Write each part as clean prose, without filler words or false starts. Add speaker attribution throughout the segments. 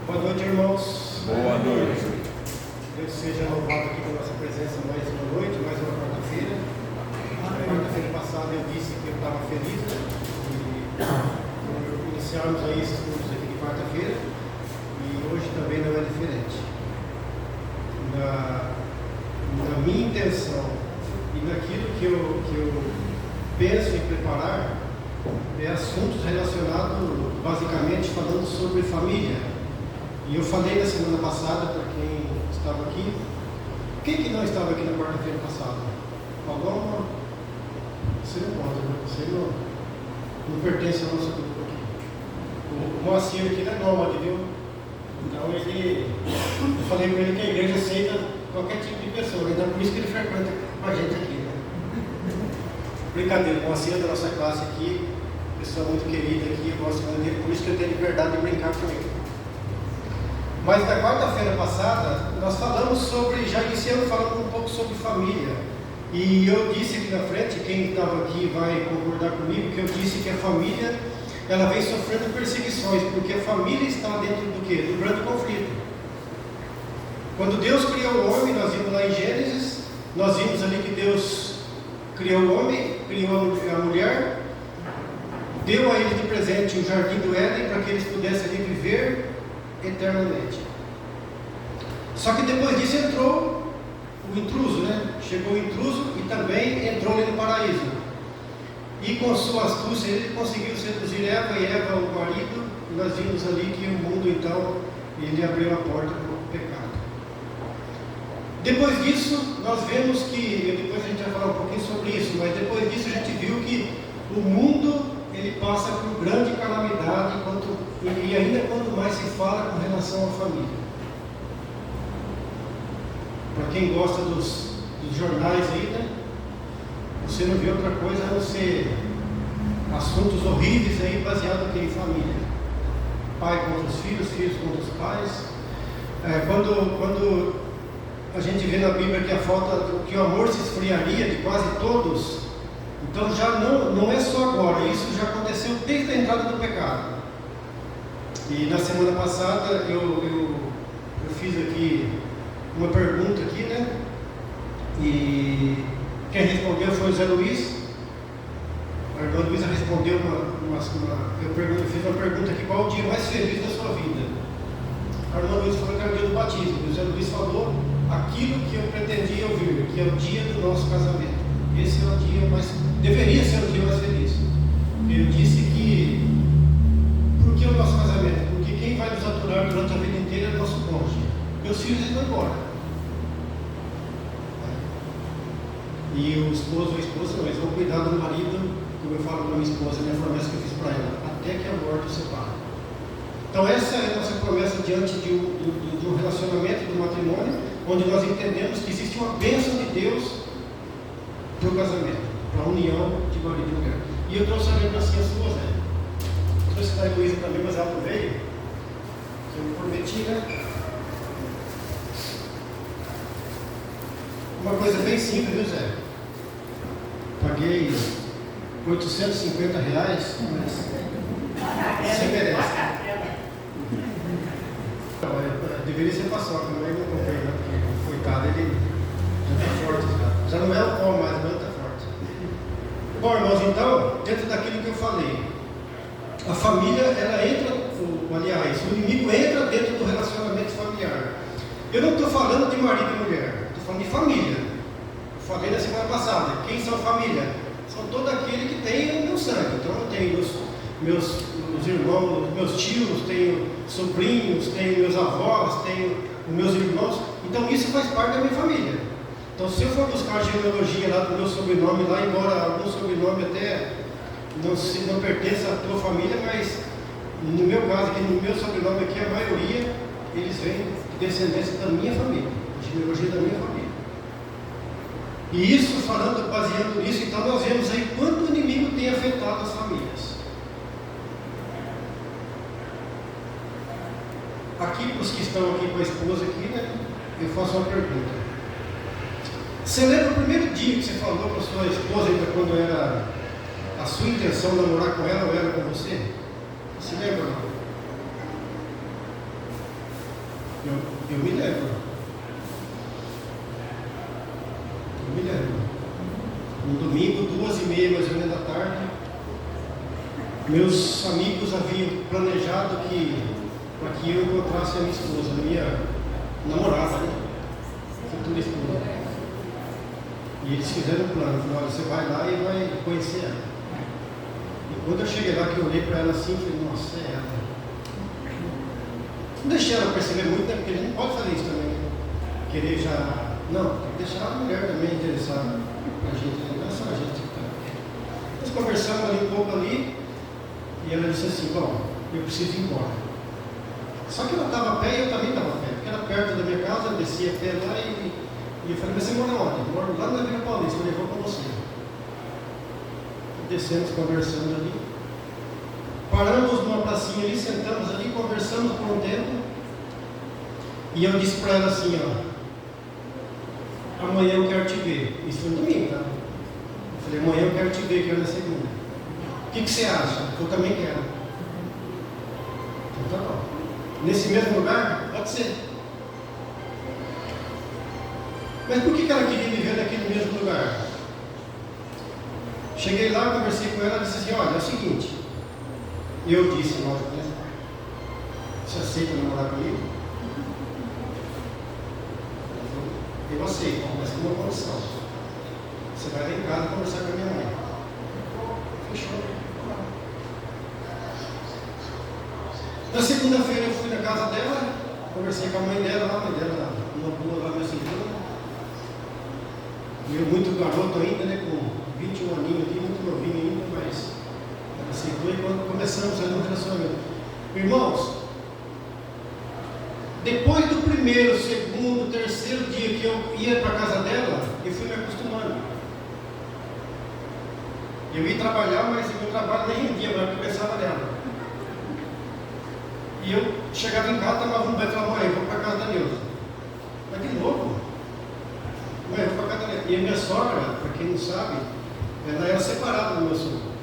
Speaker 1: Boa noite, irmãos.
Speaker 2: Boa noite.
Speaker 1: Deus seja louvado aqui pela nossa presença mais uma noite, mais uma quarta-feira. Quarta-feira passada eu disse que eu estava feliz de iniciarmos aí esses cursos aqui de quarta-feira e hoje também não é diferente. Na minha intenção e naquilo que eu penso em preparar é assuntos relacionados basicamente falando sobre família. E eu falei na semana passada para quem estava aqui. Quem que não estava aqui na quarta-feira passada? Paloma? Você não pode, né? Você não pertence ao nosso grupo aqui. O Moacir aqui não é nômade, viu? Então eu falei para ele que a igreja aceita qualquer tipo de pessoa, então por isso que ele frequenta com a gente aqui, né? Brincadeira, o Moacir é da nossa classe aqui, pessoa muito querida aqui, eu gosto muito dele, por isso que eu tenho liberdade de brincar com ele. Mas na quarta-feira passada, nós falamos sobre, já iniciamos falando um pouco sobre família. E eu disse aqui na frente, quem estava aqui vai concordar comigo, que eu disse que a família, ela vem sofrendo perseguições, porque a família está dentro do quê? Do grande conflito. Quando Deus criou o homem, nós vimos lá em Gênesis, nós vimos ali que Deus criou o homem, criou a mulher, deu a eles de presente o jardim do Éden, para que eles pudessem ali viver eternamente. Só que depois disso entrou o intruso, né? Chegou o intruso e também entrou ali no paraíso. E com sua astúcia ele conseguiu seduzir Eva e Eva o marido. E nós vimos ali que o mundo então ele abriu a porta para o pecado. Depois disso nós vemos que, depois a gente vai falar um pouquinho sobre isso, mas depois disso a gente viu que o mundo ele passa por grande calamidade e ainda quando mais se fala com relação à família. Para quem gosta dos jornais aí, né? Você não vê outra coisa a não ser assuntos horríveis aí baseados em família. Pai contra os filhos, filhos contra os pais. Quando a gente vê na Bíblia que o amor se esfriaria de quase todos, então já não é só agora, isso já aconteceu desde a entrada do pecado. E na semana passada eu fiz aqui uma pergunta aqui, né? E quem respondeu foi o Zé Luiz. A irmã Luísa respondeu eu fiz uma pergunta aqui: qual o dia mais feliz da sua vida? A irmã Luísa falou que era o dia do batismo. E o Zé Luiz falou aquilo que eu pretendia ouvir, que é o dia do nosso casamento. Esse é o dia mais, deveria ser o dia mais feliz. Eu disse que, por que o nosso casamento? Porque quem vai nos aturar durante a vida inteira é o nosso cônjuge. Meus filhos eles vão embora. E o esposo ou a esposa não, eles vão cuidar do marido, como eu falo para minha esposa, minha promessa que eu fiz para ela, até que a morte os separe. Então essa é a nossa promessa diante de um relacionamento, do matrimônio, onde nós entendemos que existe uma bênção de Deus para o casamento, para a união de marido e mulher. E eu trouxe a lembrancinha sua, Zé. Trouxe da Heloísa também, mas ela não veio. Eu me prometi, né? Uma coisa bem simples, viu, Zé? Paguei R$850, mas você merece. Deveria ser paçoca, mas eu não comprei, né? Porque, coitado, ele já está forte. Já não é o pó mais, mas está forte. Bom, irmãos, então, dentro daquilo que eu falei, a família, ela entra, aliás, o inimigo entra dentro do relacionamento familiar. Eu não estou falando de marido e mulher, estou falando de família. Eu falei na semana passada, quem são família? São todos aqueles que têm o meu sangue. Então eu tenho meus irmãos, meus tios, tenho sobrinhos, tenho meus avós, tenho os meus irmãos. Então isso faz parte da minha família. Então se eu for buscar a genealogia lá do meu sobrenome, lá embora algum sobrenome até não pertença à tua família, mas no meu caso aqui, no meu sobrenome aqui, a maioria, eles vêm de descendência da minha família, a genealogia da minha família. E isso, baseando nisso, então nós vemos aí quanto o inimigo tem afetado as famílias. Aqui, para os que estão aqui com a esposa aqui, né, eu faço uma pergunta. Você lembra o primeiro dia que você falou para a sua esposa, ainda quando era a sua intenção namorar com ela ou era com você? Se lembra? Não? Eu me lembro. Eu me lembro. Um domingo, 2h30 mais ou menos da tarde, meus amigos haviam planejado para que eu encontrasse a minha esposa, a minha namorada, né? Futura esposa. E eles fizeram um plano, falaram, você vai lá e vai conhecer ela. E quando eu cheguei lá, que eu olhei para ela assim, falei, nossa, é ela. Não deixei ela perceber muito, né? Porque a gente não pode fazer isso também, né? Querer já... Não, tem que deixar a mulher também interessada na gente, não é só a gente. Nós conversamos ali um pouco ali, e ela disse assim, bom, eu preciso ir embora. Só que ela estava a pé e eu também estava a pé, porque era perto da minha casa, eu descia a pé lá e eu falei, mas você mora onde? Eu moro lá na Vila Paulista, eu vou com você. Descemos conversando ali. Paramos numa pracinha ali, sentamos ali, conversamos por um tempo. E eu disse para ela assim, ó, amanhã eu quero te ver. Isso foi no domingo, tá? Eu falei, amanhã eu quero te ver, quero na segunda. O que você acha? Eu também quero. Então tá bom. Nesse mesmo lugar? Pode ser. Mas por que ela queria me ver naquele mesmo lugar? Cheguei lá, conversei com ela e disse assim, olha, é o seguinte. Eu disse, lógico, né? Você aceita namorar comigo? Ela falou, eu aceito, mas com uma condição. Você vai lá em casa conversar com a minha mãe. Fechou. Na segunda-feira eu fui na casa dela, conversei com a mãe dela, lá, uma rua lá, meu segundo. E eu muito garoto ainda, né? Com 21 aninhos ali, muito novinho ainda, mas ela aceitou e quando começamos a um relacionamento. Irmãos, depois do primeiro, segundo, terceiro dia que eu ia para a casa dela, eu fui me acostumando. Eu ia trabalhar, mas o meu trabalho nem rendia, mas eu começava dela. E eu chegava em casa, tomava um banho e falava, mãe, eu vou para a casa da Neuza. Mas de novo, mãe, eu vou para a casa da Neuza. E a minha sogra, para quem não sabe, ela era separada do meu sogro.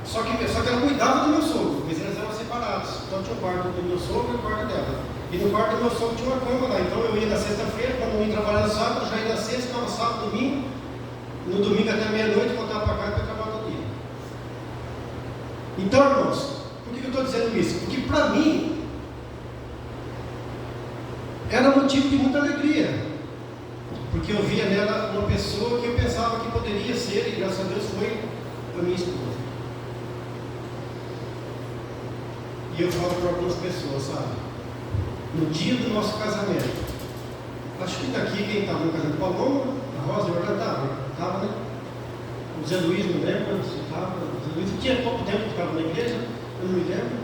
Speaker 1: Só que ela cuidava do meu sogro, mas eles eram separados. Então tinha o quarto do meu sogro e o quarto dela. E no quarto do meu sogro tinha uma cama lá. Então eu ia na sexta-feira, quando eu ia trabalhar no sábado, já ia na sexta, ficava sábado, domingo. No domingo até meia-noite, voltava para casa para trabalhar todo dia. Então, irmãos, por que eu estou dizendo isso? Porque para mim era motivo de muita alegria. Porque eu via nela uma pessoa que eu pensava que poderia ser, e graças a Deus foi a minha esposa. E eu falo para algumas pessoas, sabe? No dia do nosso casamento, acho que daqui quem estava no casamento, Paloma, a Rosa, eu já estava, né? O Zé Luiz, não lembro se estava. O Zé Luiz tinha pouco tempo que estava na igreja, eu não me lembro.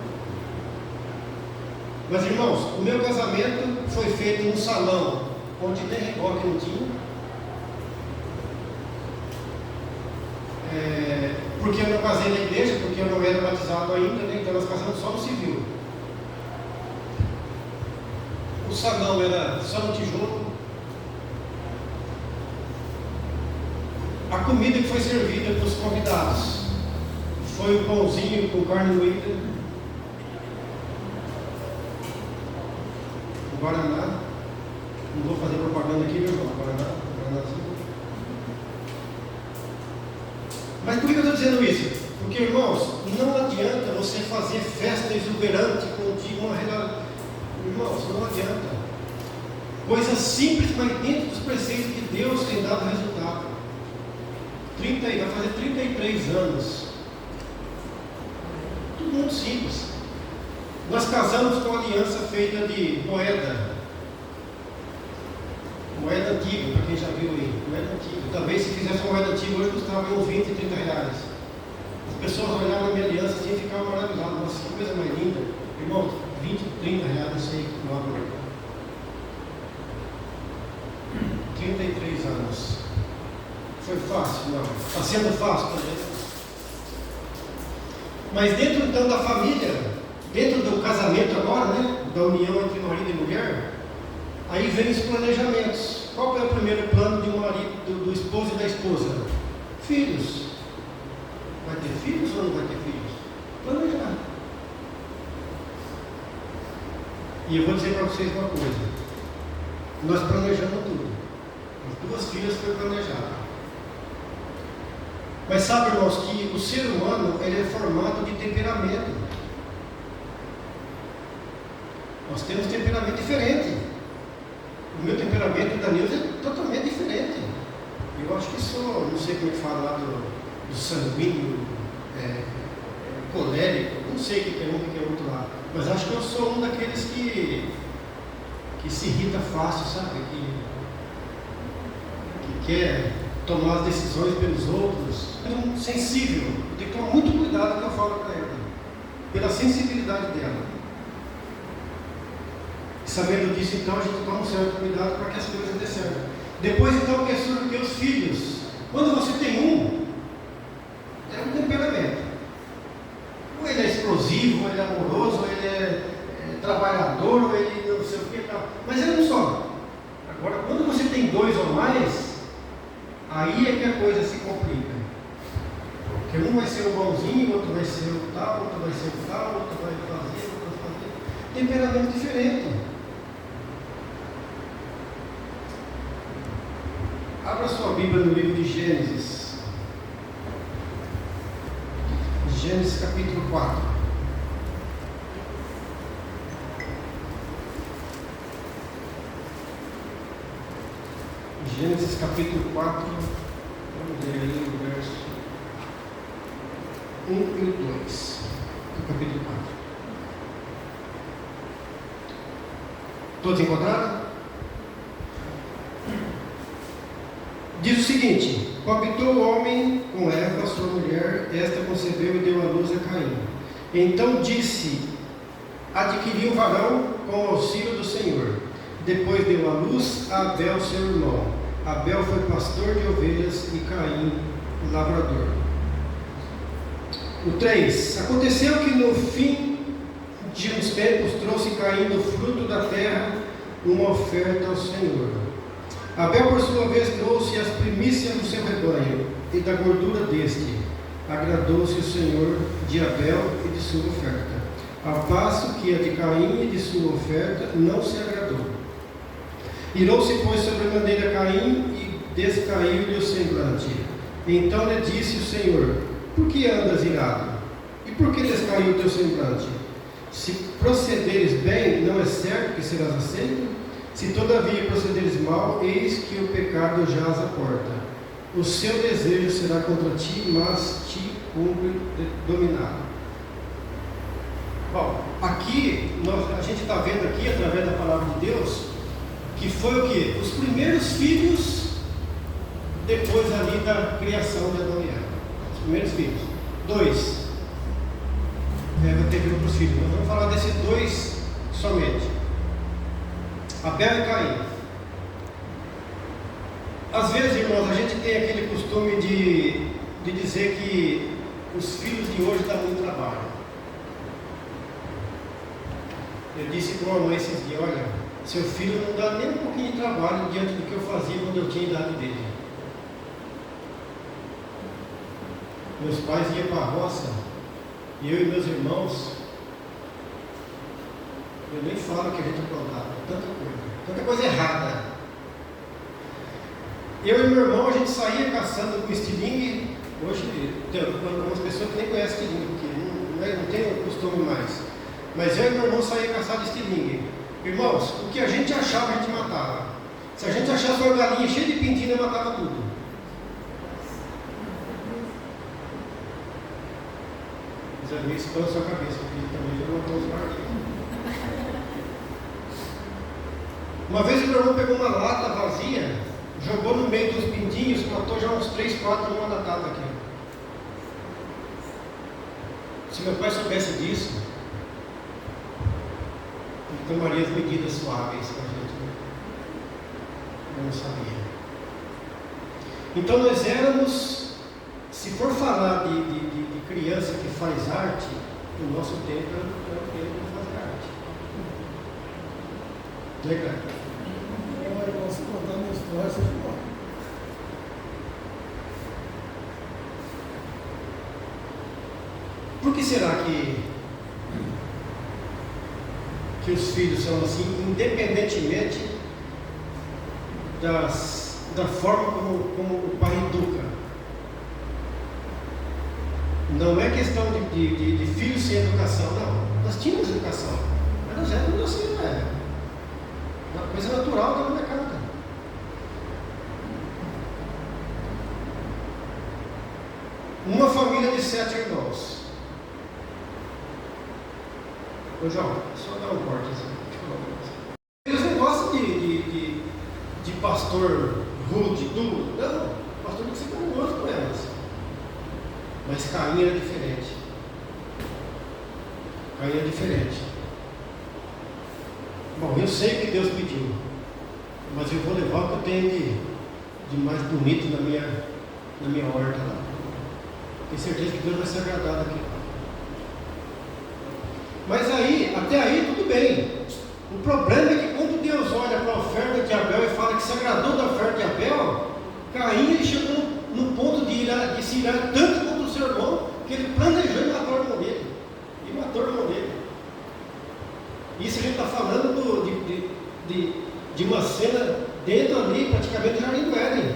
Speaker 1: Mas irmãos, o meu casamento foi feito num salão onde nem reboque não tinha. Porque eu não casei na igreja, porque eu não era batizado ainda, né? Então nós casamos só no civil. O salão era só no tijolo. A comida que foi servida para os convidados foi o pãozinho com carne moída, o guaraná. Não vou fazer propaganda aqui, meu irmão, guaranázinho. Mas por que eu estou dizendo isso? Porque, irmãos, não adianta você fazer festa exuberante com uma relação. Irmãos, não adianta. Coisa simples, mas dentro dos preceitos de Deus tem dado resultado. Vai fazer 33 anos. Tudo muito simples. Nós casamos com aliança feita de moeda. Moeda antiga, para quem já viu aí. Moeda antiga. Talvez se fizesse uma moeda antiga hoje custava uns 20, 30 reais. As pessoas olhavam a minha aliança assim e ficavam maravilhadas. Nossa, que coisa mais linda. Irmão, 20, 30 reais, não sei o valor. 33 anos. Foi fácil? Não. Está sendo fácil também. Mas dentro então da família, dentro do casamento agora, né? Da união entre marido e mulher, aí vem os planejamentos. Qual é o primeiro plano de um marido, do esposo e da esposa? Filhos. Vai ter filhos ou não vai ter filhos? Planejar. E eu vou dizer para vocês uma coisa. Nós planejamos tudo. As 2 filhas foi planejado. Mas sabe, irmãos, que o ser humano ele é formado de temperamento. Nós temos temperamento diferente. O meu temperamento da Nilza é totalmente diferente. Eu acho que sou, não sei como é que fala lá do sanguíneo, colérico, não sei o que é um e o que é outro lá. Mas acho que eu sou um daqueles que se irrita fácil, sabe? Que quer tomar as decisões pelos outros. É um sensível. Eu tenho que tomar muito cuidado com o que eu falo para ela. Pela sensibilidade dela. Sabendo disso, então, a gente toma um certo cuidado para que as coisas dê certo. Depois, então, a questão de ter os filhos. Quando você tem um, é um temperamento. Ou ele é explosivo, ou ele é amoroso, ou ele é trabalhador, ou ele não sei o que e tal. Mas ele não só. Agora, quando você tem 2 ou mais, aí é que a coisa se complica. Porque um vai ser o bonzinho, outro vai ser o tal, outro vai ser o tal, outro vai fazer, outro vai fazer. Temperamento diferente. Abra sua Bíblia no livro de Gênesis. Gênesis capítulo 4. Gênesis capítulo 4. Vamos ler aí o verso 1 e 2 do capítulo 4. Todos encontraram? Diz o seguinte: coabitou o homem com Eva, sua mulher, esta concebeu e deu à luz a Caim. Então disse: adquiri um varão com o auxílio do Senhor. Depois deu à luz a Abel, seu irmão. Abel foi pastor de ovelhas e Caim, lavrador. O 3: aconteceu que no fim de uns tempos trouxe Caim do fruto da terra uma oferta ao Senhor. Abel, por sua vez, trouxe as primícias do seu rebanho e da gordura deste. Agradou-se o Senhor de Abel e de sua oferta, ao passo que a de Caim e de sua oferta não se agradou. Irou-se, pois, sobremaneira Caim e descaiu-lhe o semblante. Então lhe disse o Senhor: por que andas irado? E por que descaiu o teu semblante? Se procederes bem, não é certo que serás aceito? Se todavia procederes mal, eis que o pecado jaz à porta. O seu desejo será contra ti, mas te cumpre dominar. Bom, aqui, a gente está vendo aqui, através da palavra de Deus, que foi o quê? Os primeiros filhos, depois ali da criação de Adão e Eva. Os primeiros filhos. 2. Eva teve outros filhos. Nós vamos falar desses 2 somente. Abel e Caim. Às vezes, irmãos, a gente tem aquele costume de dizer que os filhos de hoje dão muito trabalho. Eu disse para uma mãe esses dias: olha, seu filho não dá nem um pouquinho de trabalho diante do que eu fazia quando eu tinha a idade dele. Meus pais iam para a roça, e eu e meus irmãos, eu nem falo que a gente plantava, tanta coisa errada. Eu e meu irmão, a gente saía caçando com estilingue. Hoje tem algumas pessoas que nem conhecem estilingue, porque não tem o costume mais. Mas eu e meu irmão saía caçar de estilingue. Irmãos, o que a gente achava, a gente matava. Se a gente achasse uma galinha cheia de pintina, matava tudo. Mas a minha expõe a sua cabeça, porque também já matou os barquinhos. Uma vez o meu irmão pegou uma lata vazia, jogou no meio dos pintinhos, matou já uns 3, 4 numa latada aqui. Se meu pai soubesse disso, ele tomaria as medidas suaves para a gente. Eu não sabia. Então nós éramos, se for falar de criança que faz arte, no nosso tempo era o tempo de fazer arte. Legal.
Speaker 2: Eu posso contar uma história, você fala.
Speaker 1: Por que será que que os filhos são assim, independentemente da forma como o pai educa. Não é questão de filhos sem educação, não. Nós tínhamos educação, mas nós éramos assim, velho. Uma coisa natural da molecada. Uma família de 7 irmãos. Ô João, só dá um corte assim. Eles não gostam de pastor rude, duro. Não, o pastor tem que ser carinhoso com elas. Mas Caim era diferente. Caim é diferente. Bom, eu sei que Deus pediu, mas eu vou levar o que eu tenho de mais bonito na minha horta lá. Tenho certeza que Deus vai se agradar daquilo. Mas aí, até aí tudo bem. O problema é que quando Deus olha para a oferta de Abel e fala que se agradou da oferta de Abel, Caim ele chegou no ponto de se irar tanto contra o seu irmão que ele planejou e matou o irmão dele. E matou o irmão dele. Isso a gente está falando de uma cena dentro ali, praticamente do Jardim do Éden.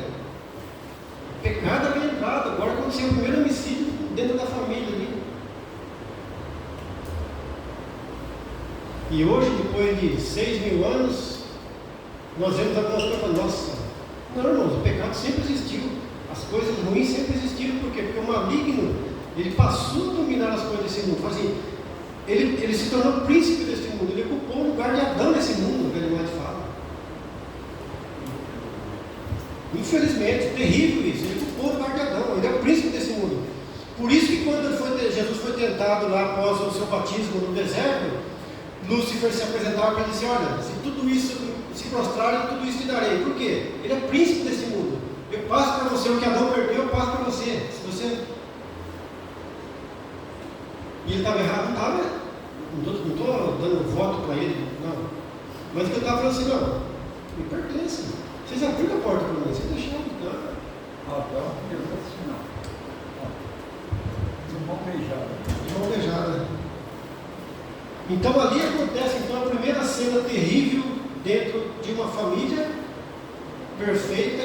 Speaker 1: O pecado havia entrado, agora aconteceu o primeiro homicídio dentro da família ali. E hoje, depois de 6.000 anos, nós vemos algumas coisas, nossa, não, irmãos, o pecado sempre existiu, as coisas ruins sempre existiram, por quê? Porque o maligno, ele passou a dominar as coisas desse mundo, assim, ele se tornou príncipe desse mundo, ele ocupou o lugar de Adão nesse mundo, que ele mais fala. Infelizmente, terrível isso, ele ocupou o lugar de Adão, ele é o príncipe desse mundo. Por isso que quando Jesus foi tentado lá após o seu batismo no deserto, Lúcifer se apresentava para ele e disse: olha, se tudo isso se prostrarem, tudo isso te darei. Por quê? Ele é príncipe desse mundo. Eu passo para você o que Adão perdeu, eu passo para você. Se você... E ele estava errado, não estava. Não estou dando voto para ele, não. Mas o que eu estava falando assim, não, me pertence. Vocês abriram a porta para mim, vocês deixaram de dar.
Speaker 2: De mão beijada.
Speaker 1: De mão beijada. Então ali acontece então a primeira cena terrível dentro de uma família perfeita,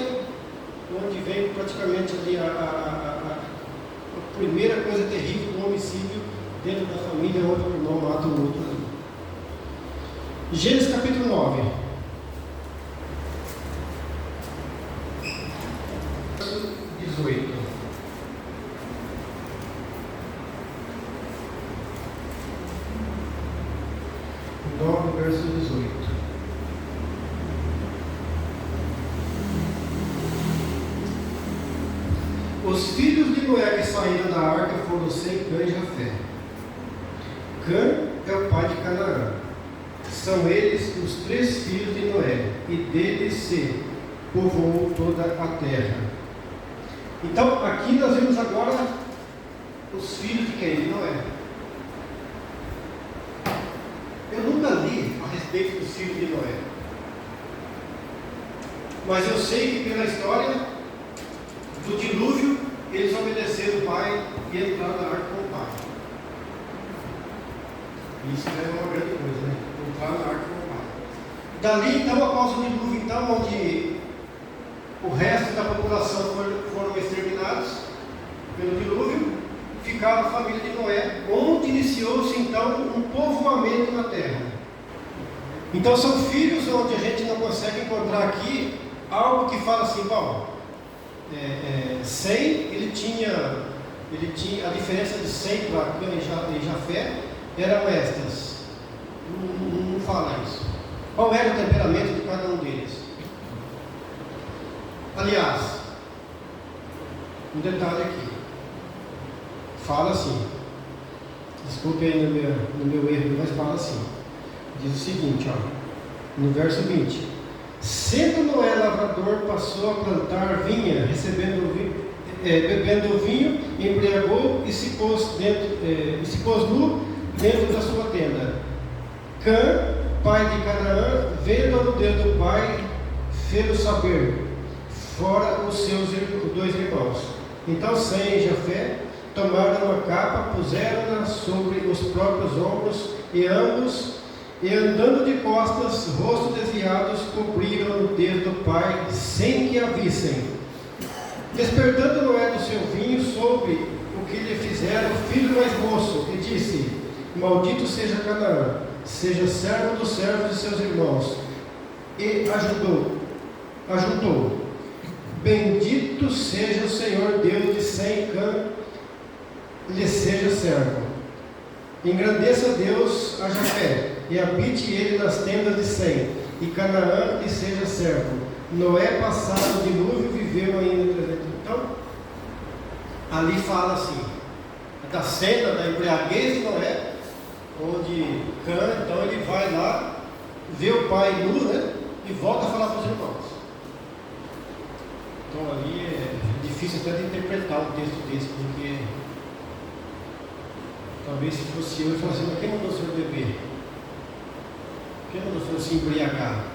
Speaker 1: onde vem praticamente ali a primeira coisa terrível do homicídio dentro da família, onde o irmão mata o outro ali. Gênesis capítulo 9. Verso 18. 9, verso 18. Os filhos de Noé que saíram da arca foram Sem, Cã e Jafé. Cã é o pai de Canaã. São eles os 3 filhos de Noé, e deles se povoou toda a terra. Então, aqui nós vemos agora os filhos de quem? De Noé. Eu nunca li a respeito dos filhos de Noé, mas eu sei que pela história do dilúvio, eles obedeceram o pai e entraram na arca com o pai. Isso é uma grande coisa, né? Entrar na arca com o pai. Dali, então, após o dilúvio, então, onde o resto da população foram exterminados pelo dilúvio, ficava a família de Noé, onde iniciou-se então um povoamento na terra. Então são filhos onde a gente não consegue encontrar aqui algo que fala assim, bom, Sem, ele tinha a diferença de Sem para Cã e Jafé eram estas. Não fala isso. Qual era o temperamento de cada um deles? Aliás, um detalhe aqui. Fala assim, desculpe aí no meu erro, mas fala assim, diz o seguinte, ó, no verso 20: sendo Noé lavrador, passou a plantar vinha, bebendo vinho, embriagou e se pôs nu dentro da sua tenda. Cã, pai de Canaã, vendo a nudez do pai, fez-o saber, fora os seus 2 irmãos. Então Sem e Jafé tomaram uma capa, puseram-na sobre os próprios ombros, e ambos E andando de costas, rostos desviados, cobriram a nudez do pai, sem que a vissem. Despertando Noé do seu vinho, soube o que lhe fizeram o filho mais moço, e disse: Maldito seja Canaã, seja servo dos servos de seus irmãos. E ajudou. Bendito seja o Senhor Deus de Sem, Cã lhe seja servo. Engrandeça Deus a Jafé, e habite ele nas tendas de Sem, e Canaã lhe seja servo. Noé, passado o dilúvio, viveu ainda 300 anos. Então, ali fala assim, da cena da embriaguez de Noé, onde Cã, então ele vai lá, vê o pai nu, né, e volta a falar para os irmãos. Então ali é difícil até de interpretar um texto desse, porque talvez se fosse eu falasse assim, mas quem mandou o senhor beber? Quem mandou o senhor se embriagar?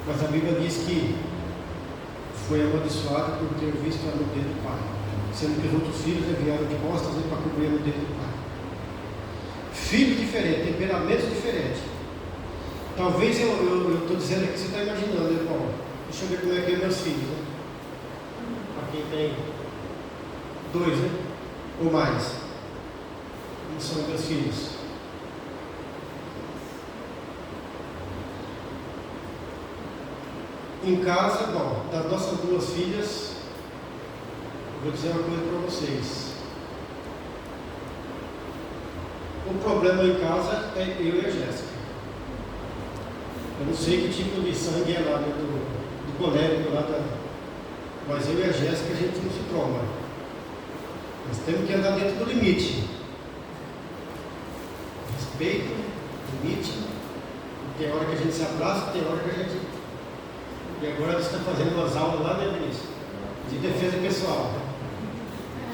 Speaker 1: Mas a Bíblia diz que foi amaldiçoado por ter visto a nudez do pai, sendo que os outros filhos vieram de costas para cobrir a nudez do pai. Filho diferente, temperamentos diferentes. Talvez eu estou dizendo aqui, você está imaginando, irmão. Deixa eu ver como é que é meus filhos, né? Para quem tem 2, né? Ou mais. Não são meus filhos. Em casa, bom, das nossas 2 filhas, eu vou dizer uma coisa para vocês. O problema em casa é eu e a Jéssica. Eu não sei que tipo de sangue é lá dentro do colérico lá mas eu e a Jéssica a gente não se troma. Nós temos que andar dentro do limite. Respeito, limite. Tem hora que a gente se abraça, tem hora que a gente... E agora você está fazendo umas aulas lá, né, Vinícius? De defesa pessoal.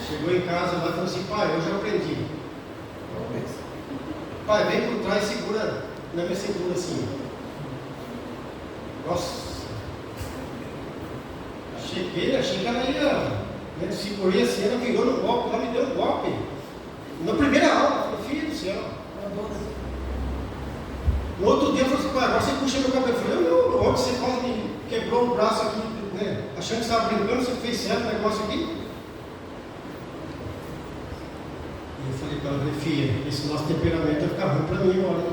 Speaker 1: Chegou em casa lá e falou assim, pai, eu já aprendi. Pai, vem por trás e segura na minha cintura assim. Nossa. Cheguei, achei que ela ia, né, segurei assim, ela virou no golpe, ela me deu um golpe. Na primeira aula, falei, filho do céu. No outro dia eu falei assim, pai, agora você puxa meu cabelo. Eu falei, não, ontem você quase me quebrou o braço aqui, né? Achando que você estava brincando, você fez certo o negócio aqui. E eu falei para ela, filha, esse nosso temperamento vai ficar ruim para mim agora. Né?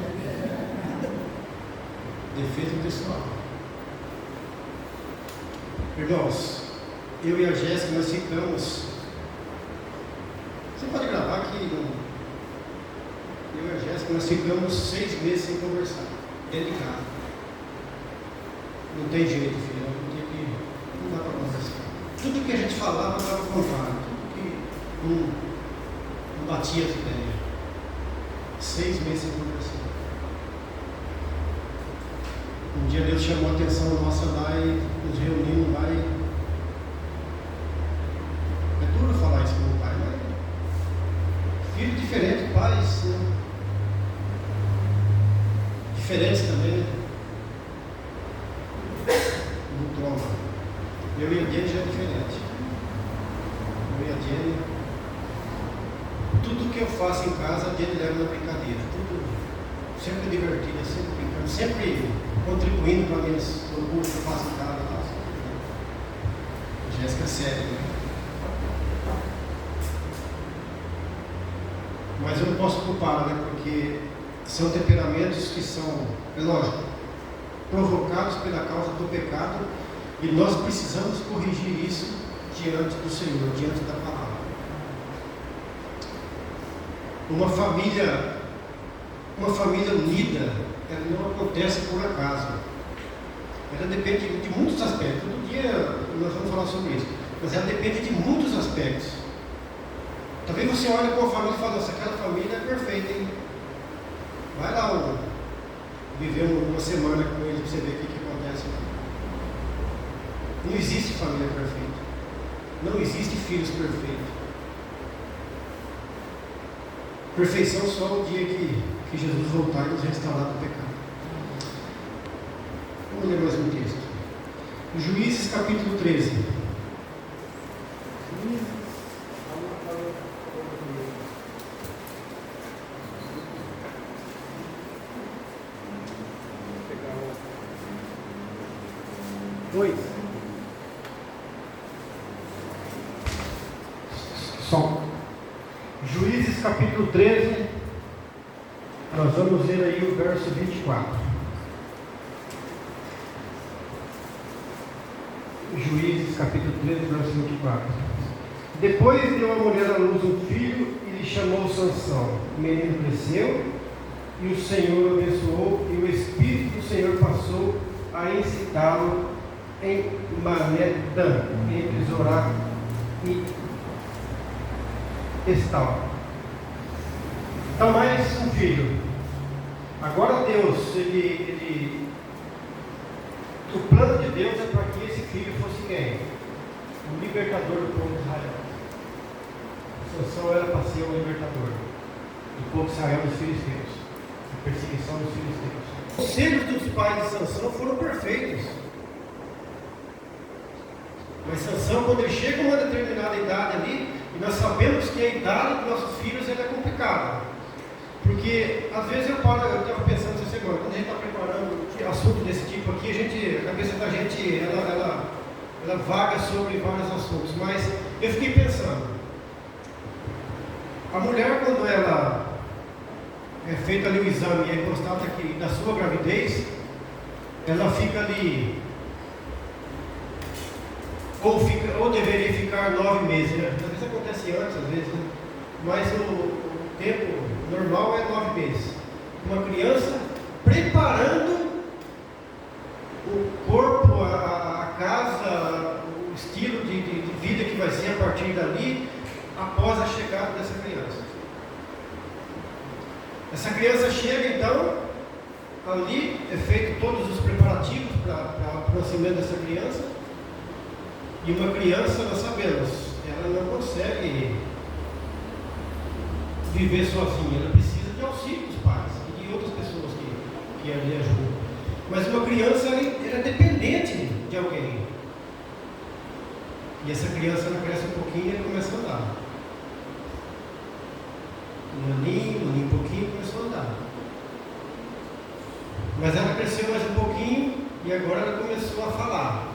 Speaker 1: Defesa pessoal. Irmãos, eu e a Jéssica, nós ficamos... Você pode gravar aqui, eu e a Jéssica, nós ficamos 6 meses sem conversar, dentro de casa. Não tem jeito, filho, não dá para conversar. Tudo que a gente falava estava contrário, tudo que não batia as ideias. 6 meses sem conversar. Um dia Deus chamou a atenção nossa lá e nos reunimos lá e... É duro falar isso com meu pai, mas... Filho diferente, pais, né? Diferentes também, né? Não toma. Eu e a Jenny já é diferente. Eu e a Jenny... Tudo que eu faço em casa, a Jenny leva na brincadeira. Tudo sempre divertido, sempre brincando, sempre contribuindo para mim no curso que eu faço em casa. A Jéssica é séria, né? Mas eu não posso culpá-la, né? Porque são temperamentos que são, é lógico, provocados pela causa do pecado, e nós precisamos corrigir isso diante do Senhor, diante da palavra. Uma família unida, ela não acontece por acaso. Ela depende de muitos aspectos. Todo dia nós vamos falar sobre isso. Mas ela depende de muitos aspectos. Talvez você olhe para uma família e fale, nossa, aquela família é perfeita, hein? Vai lá viver uma semana com eles para você ver o que acontece. Não existe família perfeita. Não existe filhos perfeitos. Perfeição só o dia que Jesus voltar e nos restaurar do pecado. Vamos ler mais um texto. Juízes capítulo 13. 2. Som. Juízes capítulo 13. Nós vamos ler aí o verso 24. Juízes capítulo 13, verso 24. Depois deu a mulher à luz um filho e lhe chamou Sansão. O menino cresceu e o Senhor o abençoou, e o Espírito do Senhor passou a incitá-lo em Manedã, entre Zorá e Estal. Então, mais um filho. Agora Deus, o plano de Deus é para que esse filho fosse quem? O libertador do povo de Israel. Sansão era para ser o libertador do povo de Israel dos filisteus, da perseguição dos filisteus. Os filhos dos pais de Sansão foram perfeitos. Mas Sansão, quando ele chega a uma determinada idade ali, e nós sabemos que a idade dos nossos filhos é complicada. Porque às vezes eu estava pensando essa semana, quando a gente está preparando assunto desse tipo aqui, a cabeça da gente ela vaga sobre vários assuntos. Mas eu fiquei pensando, a mulher, quando ela é feito ali o exame e é constata que da sua gravidez, ela fica ali, ou deveria ficar 9 meses, né? Às vezes acontece antes, às vezes, né? Mas o tempo normal é 9 meses. Uma criança preparando o corpo, a casa, o estilo de vida que vai ser a partir dali, após a chegada dessa criança. Essa criança chega, então, ali é feito todos os preparativos para o nascimento dessa criança. E uma criança, nós sabemos, ela não consegue viver sozinha, ela precisa de auxílio dos pais e de outras pessoas que ali ajudam. Mas uma criança, ela é dependente de alguém. E essa criança, ela cresce um pouquinho e começa a andar. Um aninho, pouquinho, começou a andar. Mas ela cresceu mais um pouquinho e agora ela começou a falar.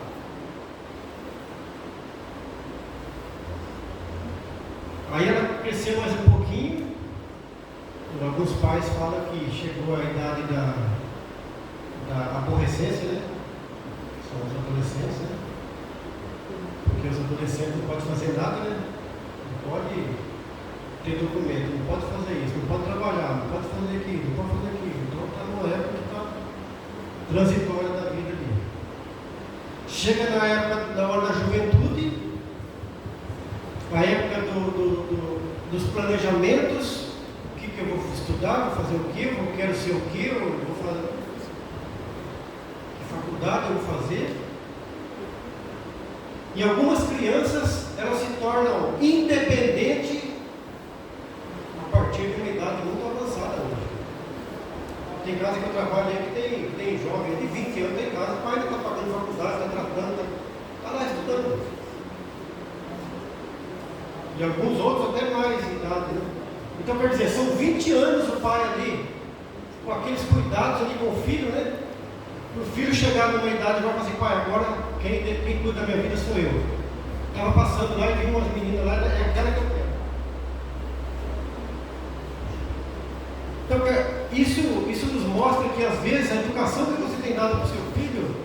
Speaker 1: Aí ela cresceu mais um pouquinho. Alguns pais falam que chegou a idade da aborrecência, né? São os adolescentes, né? Porque os adolescentes não podem fazer nada, né? Não pode ter documento, não pode fazer isso, não pode trabalhar, não pode fazer aquilo, não pode fazer aquilo. Então está numa época que está transitória da vida ali. Chega na época da hora da juventude, a época dos planejamentos, o que eu vou estudar, vou fazer o que, eu quero ser o que, eu vou fazer, que faculdade eu vou fazer. E algumas crianças, elas se tornam independentes a partir de uma idade muito avançada hoje. Tem casa que eu trabalho aí que tem jovem de 20 anos, tem casa, o pai ainda está pagando faculdade, está tratando, está lá estudando. E alguns outros até mais de idade, né? Então, quer dizer, são 20 anos o pai ali, com aqueles cuidados ali com o filho, né? O filho chegar numa idade e vai falar assim, pai, agora quem cuida da minha vida sou eu. Estava passando lá e vi umas meninas lá, é aquela que eu quero. Então, isso nos mostra que às vezes a educação que você tem dado para o seu filho,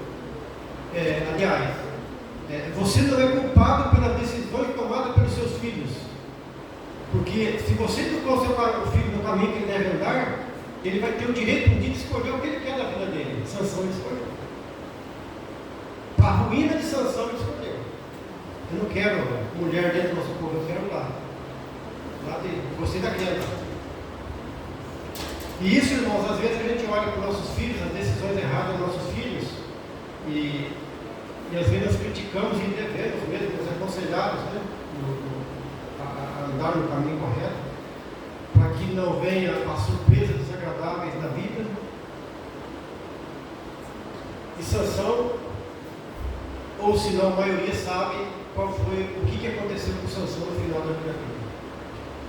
Speaker 1: você não é culpado pelas decisões tomadas pelos seus filhos. Porque se você educar o seu filho no caminho que ele deve andar, ele vai ter o direito um dia de escolher o que ele quer da vida dele. Sansão ele escolheu. A ruína de Sansão ele escolheu. Eu não quero mulher dentro do nosso povo, eu quero lá de você daquela. E isso, irmãos, às vezes a gente olha para os nossos filhos, as decisões erradas dos nossos filhos, e às vezes nós criticamos e devemos mesmo, nos aconselhados, né, a andar no caminho correto, para que não venha as surpresas desagradáveis da vida. E Sansão, ou se não, a maioria sabe o que aconteceu com Sansão no final da vida dele.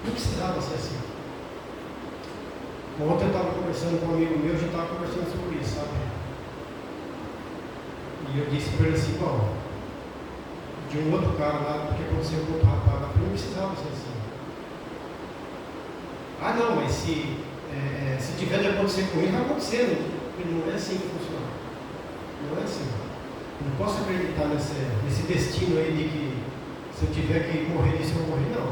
Speaker 1: Não precisava ser assim. Ontem eu estava conversando com um amigo meu, a gente estava conversando sobre isso, sabe? E eu disse para ele assim, bom, de um outro cara lá, porque aconteceu com outro rapaz lá, não precisava ser assim. Ah não, mas se tiver de acontecer com ele, vai acontecer. Não é assim que funciona. Não é assim. Não posso acreditar nesse destino aí de que se eu tiver que morrer disso, eu vou morrer. Não.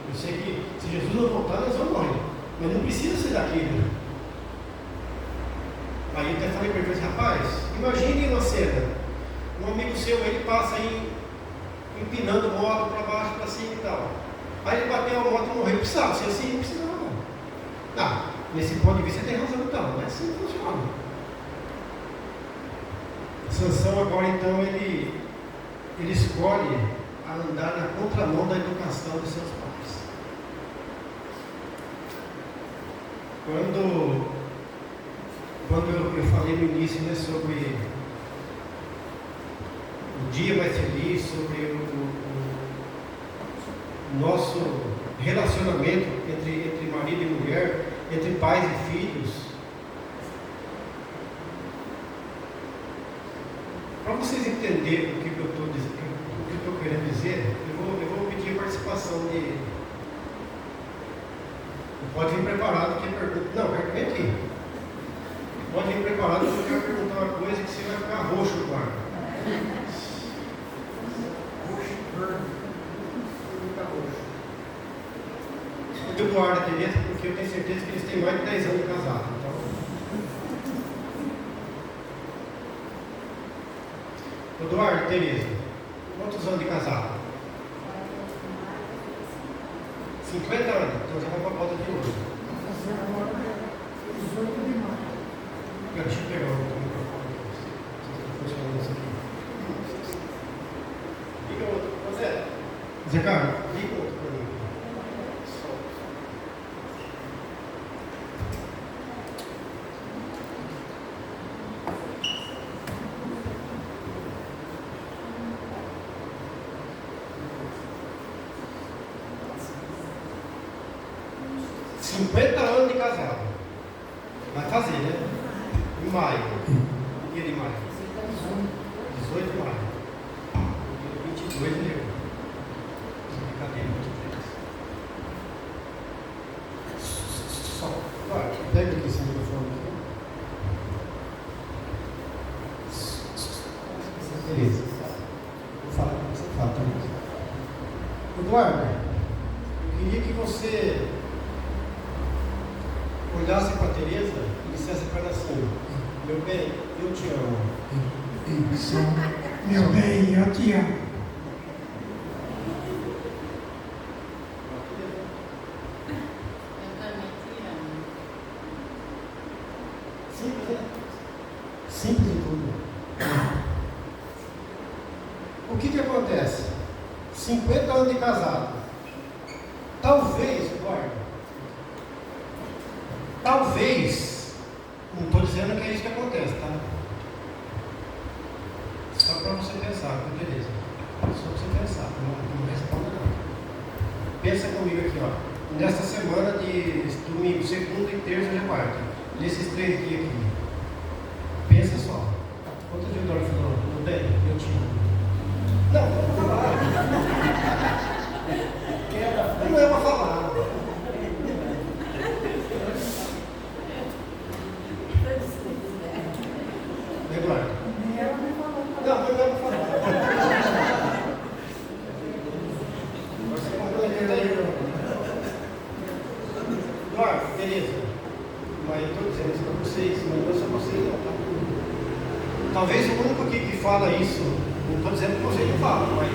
Speaker 1: Eu sei que se Jesus não voltar, nós vamos morrer. Mas não precisa ser daquilo. Aí eu até falei para ele, rapaz, imagine uma cena. Um amigo seu, ele passa aí empinando moto para baixo, para cima e tal. Aí ele bateu a moto e morreu. Precisava ser assim? Não precisava. Não, nesse ponto de vista você tem razão, então. Não é assim que funciona. Sansão agora então ele escolhe andar na contramão da educação dos seus pais. Quando eu falei no início, né, sobre o dia mais feliz, sobre o nosso relacionamento entre marido e mulher, entre pais e filhos. Para vocês entenderem o que eu estou querendo dizer, eu vou pedir a participação de. Pode vir preparado que pergunta. Não, vem aqui. Pode vir preparado que eu quero perguntar uma coisa que você vai ficar roxo no ar. O Eduardo aqui dentro, porque eu tenho certeza que eles têm mais de 10 anos de casado. Então... Eduardo, Tereza, quantos anos de casado? 50 anos, então já vai para a pauta de hoje. Deixa eu pegar o microfone aqui. Está funcionando isso aqui. Liga outro. Zé. Zé Carlos, liga outro para mim. 50 anos de casado. Vai fazer, né? Em maio. Dia de maio. 18 de maio. Dia 22 de maio. Brincadeira, 23. Só. Vai, pega aqui esse microfone aqui. Beleza. Vou falar com você, fala também. Eduardo, eu queria que você olhasse para a Tereza e dissesse para ela assim: meu bem, eu te amo.
Speaker 2: Isso. Meu bem, eu te amo.
Speaker 3: Eu também te amo.
Speaker 1: Simples, né? Simples de tudo. O que acontece? 50 anos de casado. Talvez, Eduardo. Talvez, não estou dizendo que é isso que acontece, tá? Só para você pensar, beleza? Só para você pensar, não responda não. Pensa comigo aqui, ó. Nesta semana de domingo, segunda e terça e quarta, nesses 3 dias aqui, pensa só. Quanto dia o Dória falou? Meu bem, eu te amo. Não, não vou falar. Não é para falar. Eduardo. Não é para falar. Você complementa aí, Eduardo, beleza. Mas eu estou dizendo isso para vocês, mas não é só vocês não, tá? Talvez o único que fala isso, não estou dizendo que vocês não falam, mas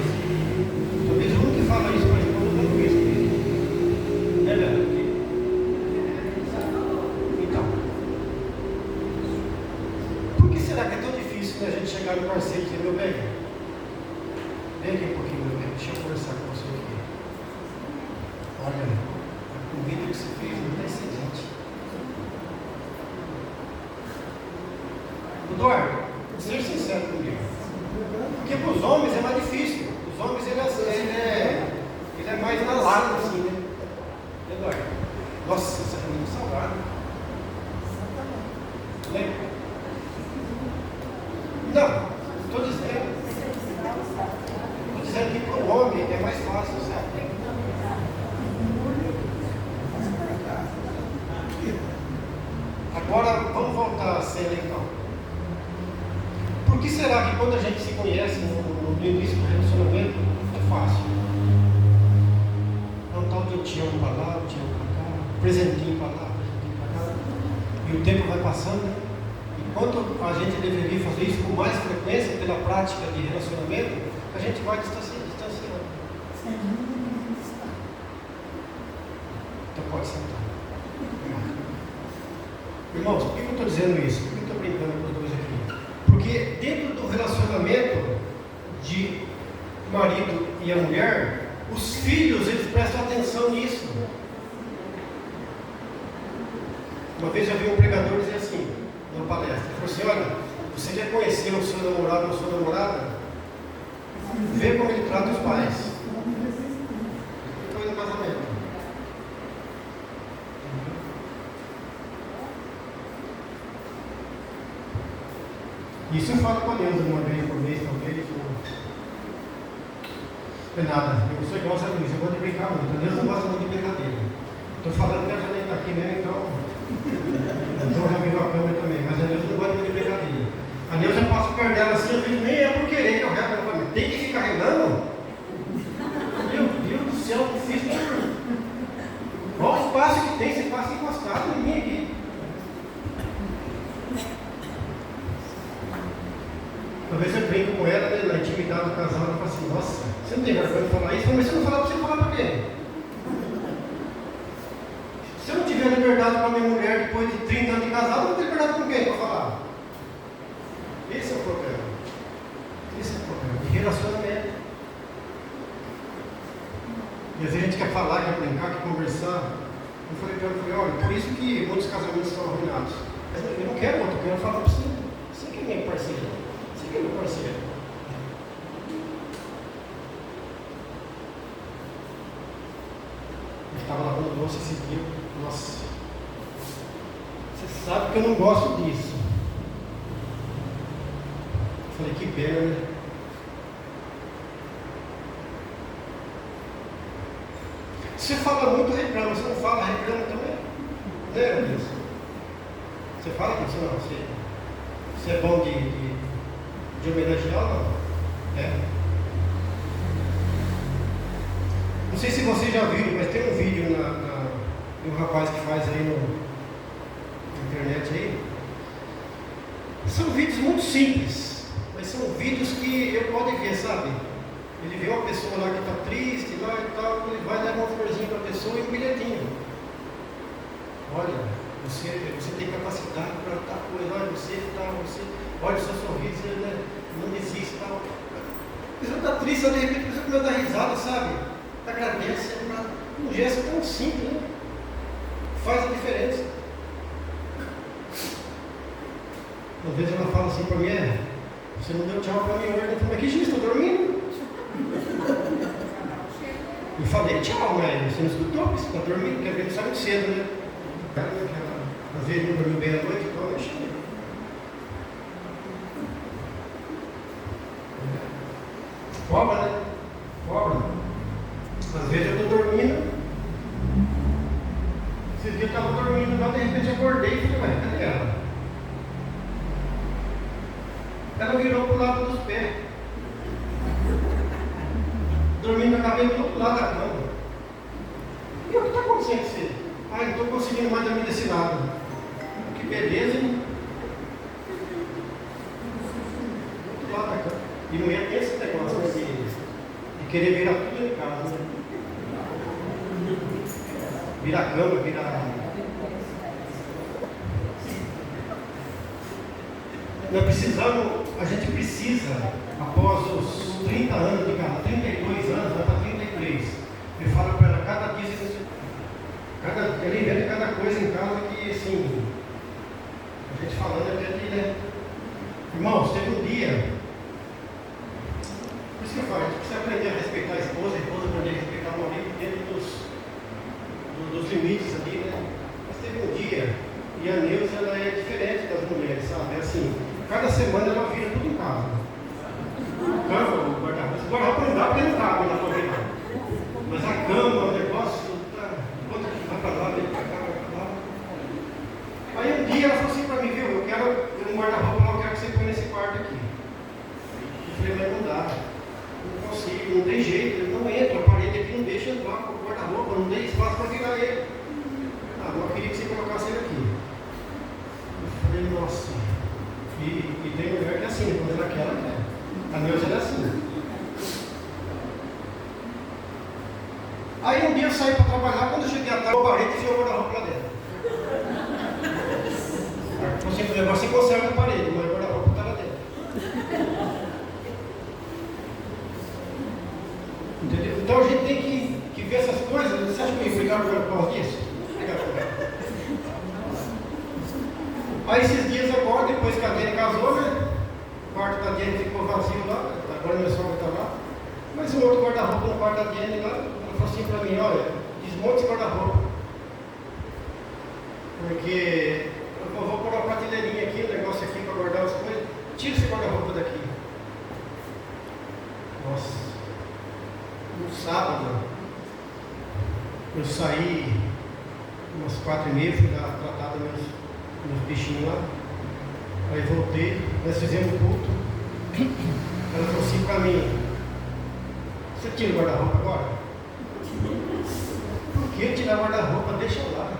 Speaker 1: talvez o único que fala isso para todo mundo isso. É verdade. Então, por que será que é tão difícil, né, a gente chegar no parceiro e dizer, meu bem, vem aqui um pouquinho, meu bem, deixa eu conversar com você aqui. Olha, a comida que você fez não é excelente. Eduardo, seja sincero comigo. Porque para os homens é mais difícil. Os homens, ele é mais na lata, assim, né? Eduardo, nossa, essa comida é salgada. Lembra? Não, estou dizendo Por que será que quando a gente se conhece no início do relacionamento, é fácil? É um tal de eu te amo para lá, eu te amo para cá, presentinho para lá, presentinho para cá, e o tempo vai passando. Enquanto a gente deveria fazer isso com mais frequência pela prática de relacionamento, a gente vai distanciando. Então pode sentar. Irmãos, por que eu estou dizendo isso? Por que eu estou brincando com os dois aqui? Porque dentro do relacionamento de marido e a mulher, os filhos, eles prestam atenção nisso. Uma vez eu vi um pregador dizer assim, numa palestra, ele falou assim: olha, você quer conhecer o seu namorado ou sua namorada? Vê como ele trata os pais. Depois do casamento. Isso eu falo com a Deus uma vez por mês, talvez. Não é nada, eu sou igual a Luiz, eu gosto de brincar muito. Deus não gosta muito de brincadeira. Estou falando que a Janete está aqui mesmo, então já virou a câmera também, mas a Deus não gosta muito de brincadeira. A Deus eu passo perto dela assim, eu digo, nem é por querer que eu rego, ela fala, tem que ficar regando? Meu Deus do céu, que difícil. Olha o espaço que tem, você passa encostado em mim aqui. Talvez eu brinco com ela, né, na intimidade do casal, ela fala assim, nossa, você não tem vergonha de falar isso? Mas se eu não falar para você, falar para quê? Se eu não tiver liberdade com a minha mulher depois de 30 anos de casado, eu não tenho liberdade com quem para falar? Esse é o problema. Esse é o problema, de relacionamento. E às vezes a gente quer falar, quer brincar, quer conversar. Eu falei para ela, olha, por isso que muitos casamentos estão arruinados. Eu não quero outro, eu quero falar para você. Você que é minha parceira. Você que é meu parceiro. Eu estava lavando louça esse dia. Nossa. Você sabe que eu não gosto disso. Eu falei, que pena, né? Você fala muito, reclama. Você não fala, reclama também. Né, Deus? Você fala que você é bom de homenagear ou não? É. Não sei se vocês já viram, mas tem um vídeo de um rapaz que faz aí na internet aí. São vídeos muito simples, mas são vídeos que eu posso ver, sabe? Ele vê uma pessoa lá que está triste, lá e tal, ele vai dar uma florzinha para a pessoa e um bilhetinho. Olha, você tem capacidade para estar coisa, olha, olha o seu sorriso, né? Não desiste e tal. A pessoa está triste, de repente a pessoa começa a dar risada, sabe? Agradece, um gesto tão simples, né? Faz a diferença. Às vezes ela fala assim para mim, você não deu tchau para mim hoje, eu falei, mas que gesto, estou dormindo. Eu falei tchau, mas você não escutou, porque você está dormindo, porque a gente sai muito cedo, né? Às vezes não dormiu bem à noite, então eu chego. Cobra, né? Cobra. Às vezes eu estou dormindo. Esses dias eu estava dormindo, lá de repente eu acordei e falei, mas cadê ela? Ela virou para o lado dos pés. Dormindo com a cabeça do outro lado da cama. E o que está acontecendo com você? Ah, não estou conseguindo mais dormir desse lado. Que beleza, hein? Do outro lado da cama. E mulher tem esse negócio, né, de querer virar tudo em casa. Né? Virar a cama, virar. Nós precisamos, a gente precisa, após os 30 anos de casa, 32 anos, vai para 33. Eu falo para ela, cada dia, ela inventa cada coisa em casa que, assim, a gente falando até de, né? Irmãos, teve um dia, por isso que eu falo, a gente precisa aprender a respeitar a esposa aprender a respeitar o marido dentro dos limites ali, né? Mas teve um dia, e a Neuza, ela é diferente das mulheres, sabe? É assim, cada semana ela vira tudo em casa. Cama, o guarda-roupa não dá porque não cabe na tua vida. Mas a cama, o negócio, enquanto que vai para lá, vem para cá, vai para lá. Aí um dia ela falou assim para mim, viu, eu quero um guarda-roupa lá, eu quero que você põe nesse quarto aqui. que ela quer. A Neuza era assim. Aí um dia eu saí para trabalhar, quando eu cheguei à tarde, eu parei e enfiei o guarda-roupa lá dentro. Aí eu sempre levar se conserva na parede, mas o guarda-roupa está lá dentro. Entendeu? Então a gente tem que ver essas coisas. Você acha que eu ia brigar por causa disso? Aí esses dias agora, depois que a Dani casou, né? O quarto da Dani ficou vazio lá, agora meu sogro está lá. Mas um outro guarda-roupa no quarto da Dani lá, ela falou assim para mim, olha, desmonte esse guarda-roupa. Porque eu vou pôr uma prateleirinha aqui, um negócio aqui para guardar as coisas. Tira esse guarda-roupa daqui. Nossa. No sábado, eu saí umas 4h30, fui lá tratar dos meus bichinhos lá. Aí voltei, nós fizemos o culto. Ela falou assim para mim, você tira o guarda-roupa agora? Por que tirar o guarda-roupa? Deixa lá.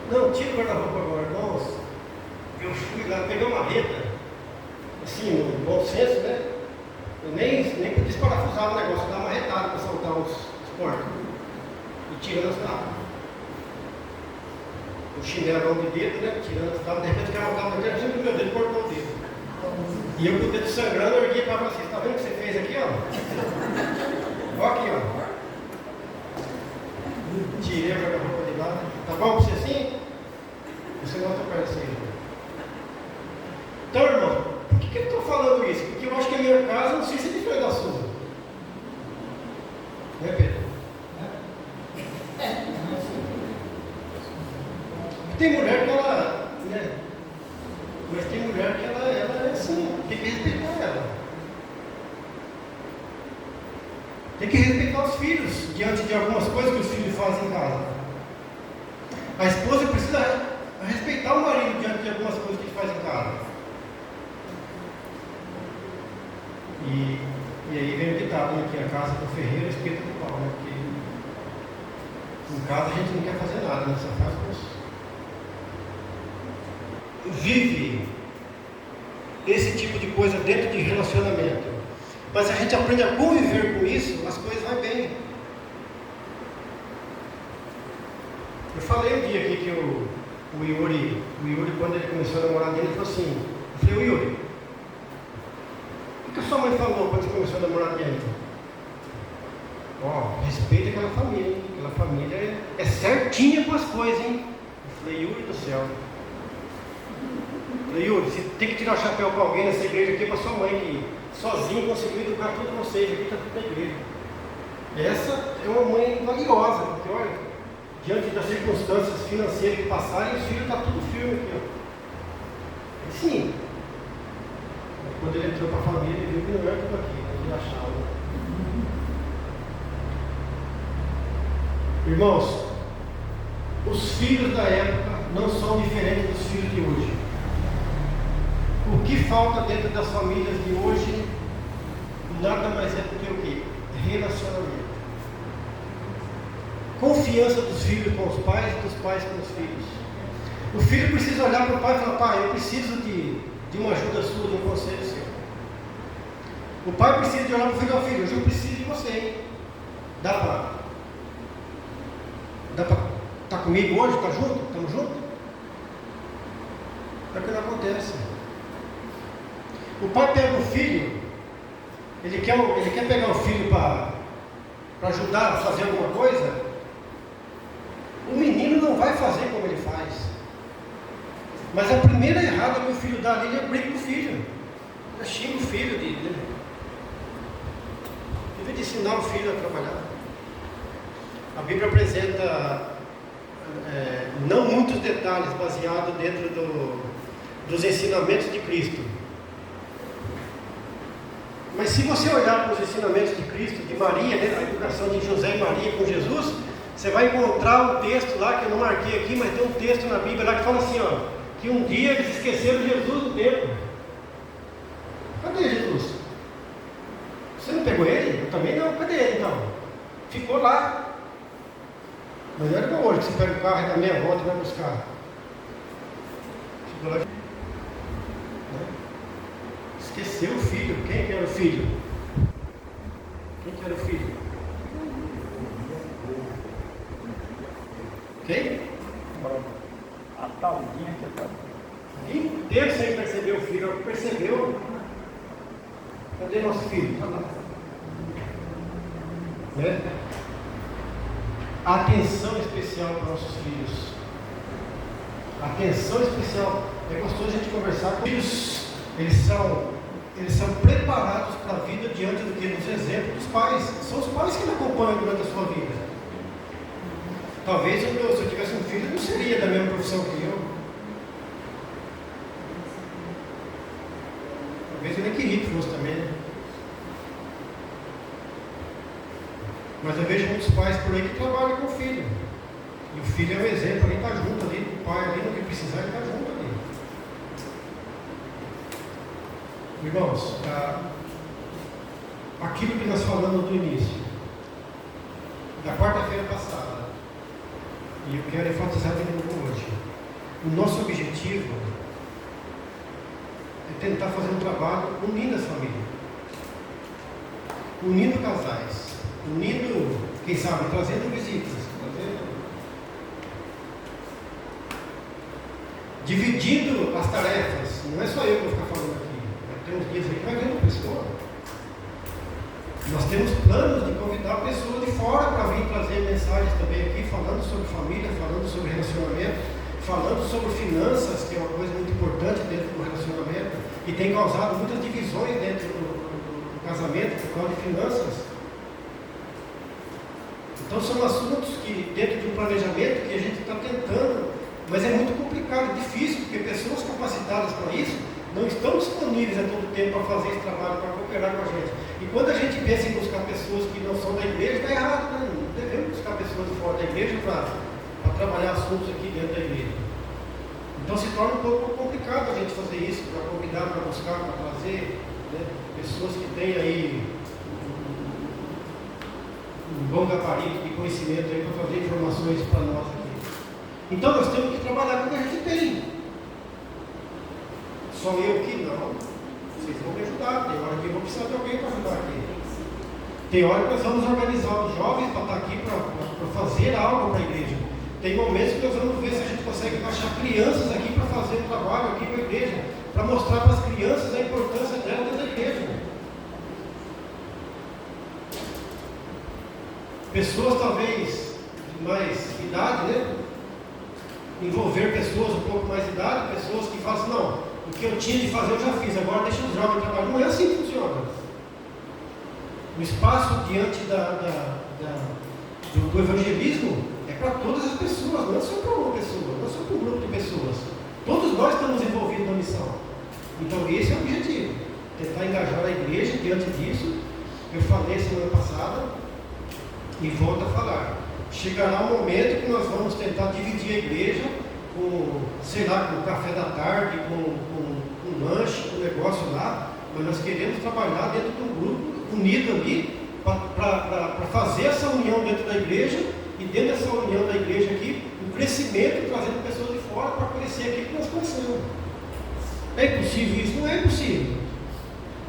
Speaker 1: Não, tira o guarda-roupa agora. Nossa, eu fui lá, peguei uma marreta, assim, no bom senso, né? Eu nem desparafusava o negócio, dava uma retada para soltar os porcos. E tirando as tábuas. O chinelão de dedo, né? Tirando as tábuas, de repente ficava uma tábua aqui, assim, meu dedo cortou o dedo. E eu com o dedo sangrando, eu erguei para vocês. Está vendo o que você fez aqui, ó? Ó aqui, ó. Tirei a guarda-roupa de lá. Tá bom para você assim? Você não está parecendo. Então, irmão, por que eu estou falando isso? Porque eu acho que a minha casa, não sei se é diferente da sua. Né, Pedro? Tem mulher que ela, né? Mas tem mulher que ela é assim, tem que respeitar ela. Tem que respeitar os filhos diante de algumas coisas que os filhos fazem em casa. A esposa precisa respeitar o marido diante de algumas coisas que ele faz em casa. E aí vem o ditado, né, que a casa do ferreiro é espeto do pau, né? Porque em casa a gente não quer fazer nada, né? Só faz com vive esse tipo de coisa dentro de relacionamento. Mas se a gente aprende a conviver com isso, as coisas vão bem. Eu falei um dia aqui que o Yuri, quando ele começou a namorar dele, ele falou assim, eu falei, o Yuri, o que a sua mãe falou quando você começou a namorar dele? Ó, respeita aquela família, hein? Aquela família é certinha com as coisas, hein? Eu falei, Yuri do céu. Eu falei, Yuri, você tem que tirar o chapéu para alguém nessa igreja aqui, para sua mãe, que sozinho conseguiu educar todos vocês aqui, está tudo na igreja. Essa é uma mãe valiosa, porque olha, diante das circunstâncias financeiras que passaram, os filhos estão tudo firme aqui, ó. E sim, quando ele entrou para a família, ele viu que não era tudo aqui, ele achava. Irmãos, os filhos da época não são diferentes dos filhos de hoje. O que falta dentro das famílias de hoje nada mais é do que o quê? Relacionamento. Confiança dos filhos com os pais e dos pais com os filhos. O filho precisa olhar para o pai e falar, pai, eu preciso de uma ajuda sua, de um conselho seu. O pai precisa de olhar para o filho, filho, hoje eu preciso de você, hein? Dá para estar comigo hoje? Está junto? Estamos juntos? É o que não acontece. O pai pega o filho, ele quer pegar o filho para ajudar a fazer alguma coisa, o menino não vai fazer como ele faz. Mas a primeira errada que o filho dá ali, ele briga com o filho. Ele xinga o filho dele. Em vez de ensinar o filho a trabalhar. A Bíblia apresenta não muitos detalhes baseados dentro dos ensinamentos de Cristo. Mas se você olhar para os ensinamentos de Cristo, de Maria, né, a educação de José e Maria com Jesus, você vai encontrar um texto lá, que eu não marquei aqui, mas tem um texto na Bíblia lá que fala assim, ó, que um dia eles esqueceram Jesus no templo. Cadê Jesus? Você não pegou ele? Eu também não. Cadê ele então? Ficou lá. Mas não era igual hoje, que você pega o carro e dá meia volta e vai buscar. Ficou lá. Esqueceu o filho. Quem que era o filho? Quem que era o filho? Quem?
Speaker 2: A taldinha que tá.
Speaker 1: Inteiro sem perceber o filho. Percebeu? Cadê nosso filho? Está lá. Né? Atenção especial para nossos filhos. Atenção especial. É gostoso a gente conversar com eles. Eles são preparados para a vida diante do que? Dos exemplos dos pais. São os pais que me acompanham durante a sua vida. Talvez se eu tivesse um filho, não seria da mesma profissão que eu. Talvez eu nem queria que fosse também. Né? Mas eu vejo muitos pais por aí que trabalham com o filho. E o filho é um exemplo, ele está junto ali, o pai ali, no que precisar, ele está junto ali. Irmãos, aquilo que nós falamos do início, da quarta-feira passada, e eu quero enfatizar de novo hoje, o nosso objetivo é tentar fazer um trabalho unindo as famílias, unindo casais, unindo, quem sabe, trazendo visitas, dividindo as tarefas. Não é só eu que vou ficar falando aqui. Tem uns dias aí que vai vir uma pessoa. Nós temos planos de convidar pessoas de fora para vir trazer mensagens também aqui, falando sobre família, falando sobre relacionamento, falando sobre finanças, que é uma coisa muito importante dentro do relacionamento, e tem causado muitas divisões dentro do casamento por causa de finanças. Então são assuntos que, dentro de um planejamento, que a gente está tentando, mas é muito complicado, difícil, porque pessoas capacitadas para isso não estão disponíveis a todo tempo para fazer esse trabalho, para cooperar com a gente. E quando a gente pensa em buscar pessoas que não são da igreja, está errado, né? Não devemos buscar pessoas de fora da igreja para trabalhar assuntos aqui dentro da igreja. Então se torna um pouco complicado a gente fazer isso, para convidar, para buscar, para trazer, né, pessoas que têm aí um bom gabarito de conhecimento aí para trazer informações para nós aqui. Então nós temos que trabalhar com o que a gente tem. Só eu aqui? Não. Vocês vão me ajudar. Tem hora que eu vou precisar de alguém para ajudar aqui. Tem hora que nós vamos organizar os jovens para estar aqui para fazer algo para a igreja. Tem momentos que nós vamos ver se a gente consegue achar crianças aqui para fazer um trabalho aqui com a igreja, para mostrar para as crianças a importância dela dentro da igreja. Pessoas talvez de mais idade, né? Envolver pessoas um pouco mais de idade, pessoas que falam assim, não, o que eu tinha de fazer eu já fiz, agora deixa os jovens trabalhar. Não é assim que funciona. O espaço diante do evangelismo é para todas as pessoas, não é só para uma pessoa, não é só para um grupo de pessoas. Todos nós estamos envolvidos na missão. Então esse é o objetivo, tentar engajar a igreja diante disso. Eu falei semana passada e volto a falar. Chegará um momento que nós vamos tentar dividir a igreja com, sei lá, com café da tarde, com lanche, com negócio lá, mas nós queremos trabalhar dentro de um grupo unido ali para fazer essa união dentro da igreja e dentro dessa união da igreja aqui, o crescimento, trazendo pessoas de fora para conhecer aquilo que nós conhecemos. É impossível isso? Não é impossível.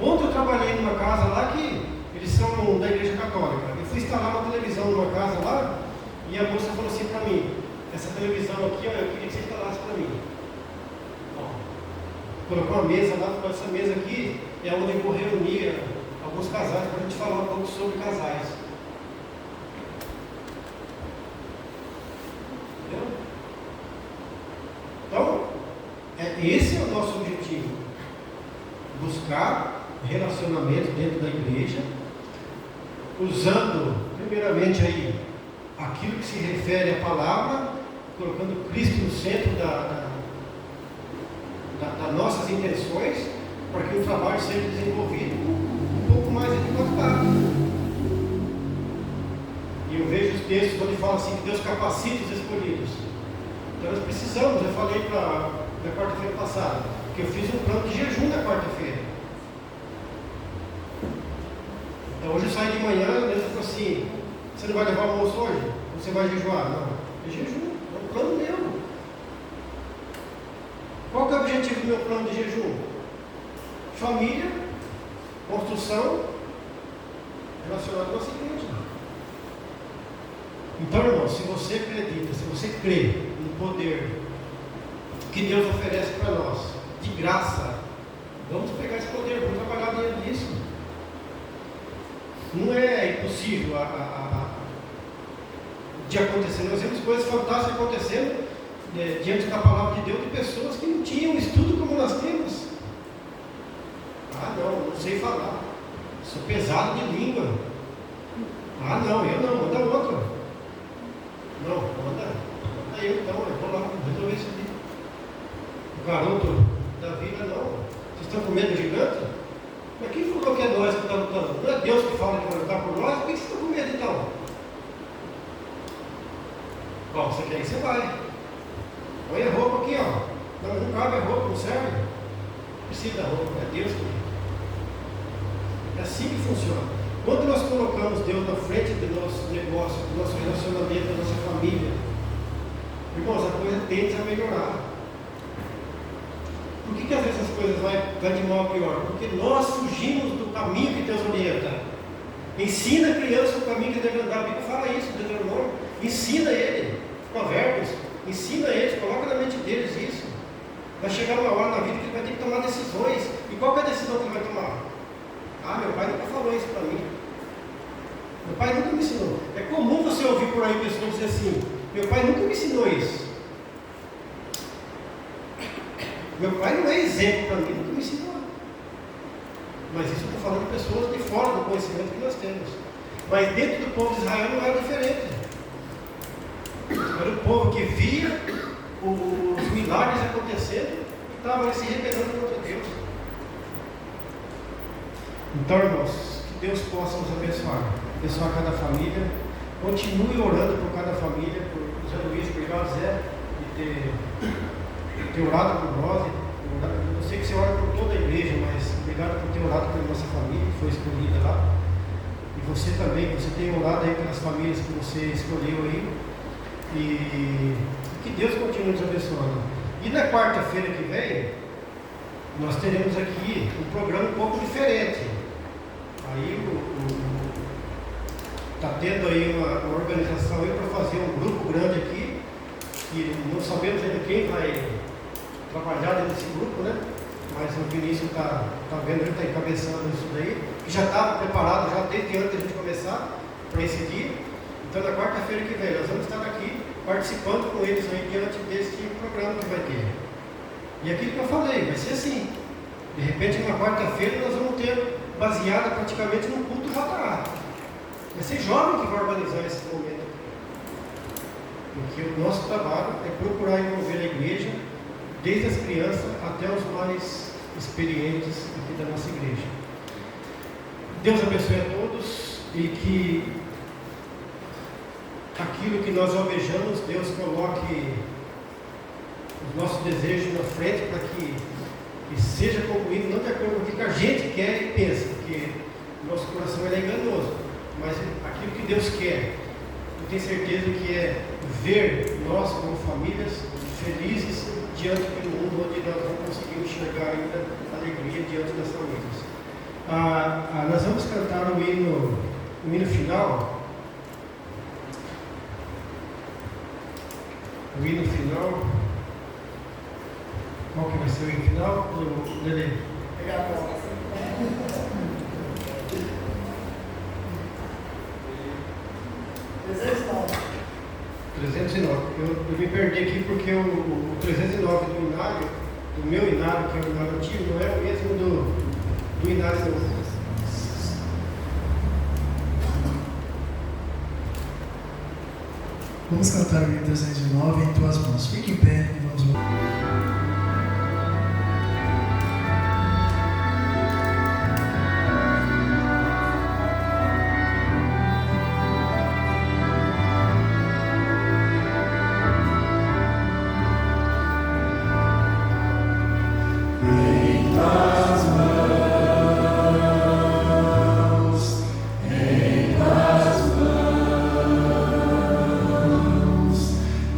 Speaker 1: Ontem eu trabalhei numa casa lá que eles são da igreja católica. Eu fui instalar uma televisão numa casa lá e a moça falou assim para mim, essa televisão aqui, ó, eu queria que você instalasse para mim. Colocou uma mesa lá, falou, essa mesa aqui é onde eu vou reunir alguns casais para a gente falar um pouco sobre casais. Entendeu? Então, esse é o nosso objetivo. Buscar relacionamento dentro da igreja, usando, primeiramente, aí, aquilo que se refere à palavra, colocando Cristo no centro das nossas intenções, para que o trabalho seja desenvolvido um pouco mais de qualidade. E eu vejo os textos onde fala assim, que Deus capacita os escolhidos. Então nós precisamos, eu falei na quarta-feira passada, que eu fiz um plano de jejum na quarta-feira. Então hoje eu saí de manhã, Deus falou assim, você não vai levar o almoço hoje? Você vai jejuar? Não, é jejum, é um plano meu. Qual que é o objetivo do meu plano de jejum? família, construção relacionada à nossa igreja. Então, irmão, se você acredita, se você crê no poder que Deus oferece para nós, de graça, vamos pegar esse poder, vamos trabalhar dentro disso. Não é impossível de acontecer. Nós vemos coisas fantásticas acontecendo diante da palavra de Deus, de pessoas que não tinham estudo como nós temos. Ah, não sei falar, sou pesado de língua. Ah, não, eu não, manda outro. Não, manda eu então, eu vou lá resolver isso aqui. O garoto da vida, não. Vocês estão com medo do gigante? Mas quem falou que é nós que está lutando? Não é Deus que fala que vai lutar por nós? Por que vocês estão com medo então? Bom, você quer ir, você vai. Põe a roupa aqui, ó. Não cabe a roupa, não serve. Precisa da roupa, é Deus que. É assim que funciona. Quando nós colocamos Deus na frente do nosso negócio, do nosso relacionamento, da nossa família, irmãos, a coisa tende a melhorar. Por que às vezes as coisas vai de mal a pior? Porque nós fugimos do caminho que Deus orienta. Ensina a criança o caminho que deve andar. A Bíblia fala isso, Deuteronômio. Ensina ele, Provérbios. Ensina eles, coloca na mente deles isso. Vai chegar uma hora na vida que ele vai ter que tomar decisões. E qual é a decisão que ele vai tomar? Ah, meu pai nunca falou isso para mim. Meu pai nunca me ensinou. É comum você ouvir por aí pessoas dizer assim: meu pai nunca me ensinou isso. Meu pai não é exemplo para mim, nunca me ensinou. Mas isso eu estou falando de pessoas de fora do conhecimento que nós temos. Mas dentro do povo de Israel não era diferente. Era o povo que via os milagres acontecendo e estava ali se rebelando contra Deus. Então, irmãos, que Deus possa nos abençoar cada família. Continue orando por cada família, por José Luiz, por José, de ter orado por nós. Eu sei que você ora por toda a igreja, mas obrigado por ter orado pela nossa família, que foi escolhida lá. E você também, você tem orado aí pelas famílias que você escolheu aí. E que Deus continue nos abençoando. E na quarta-feira que vem, nós teremos aqui um programa um pouco diferente. Aí está tendo aí uma organização para fazer um grupo grande aqui, e não sabemos ainda quem vai trabalhar dentro desse grupo, né? Mas o Vinícius está vendo, ele está encabeçando isso daí, que já estava preparado já desde antes de a gente começar para esse dia. Então na quarta-feira que vem nós vamos estar aqui participando com eles aí diante desse programa que vai ter. E aquilo que eu falei, vai ser assim. De repente na quarta-feira nós vamos ter baseada praticamente no culto JA. Vai ser jovem que vai organizar esse momento. Porque o nosso trabalho é procurar envolver a igreja, desde as crianças até os mais experientes aqui da nossa igreja. Deus abençoe a todos e que aquilo que nós almejamos, Deus coloque os nossos desejos na frente para que seja concluído, não de acordo com o que a gente quer e pensa, porque o nosso coração é enganoso, mas aquilo que Deus quer, eu tenho certeza que é ver nós como famílias felizes diante do mundo onde nós não conseguimos enxergar ainda alegria diante das famílias. Nós vamos cantar o hino final. O hino final. Qual que vai ser o hino final? Lelê.
Speaker 4: Obrigado.
Speaker 1: 309. Eu me perdi aqui porque o 309 do Inário, do meu Inário, que é o Inário antigo, não é o mesmo do Inário novo.
Speaker 2: Vamos cantar o hino 309 em tuas mãos. Fique em pé e vamos orar.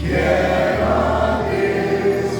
Speaker 5: Quero a Deus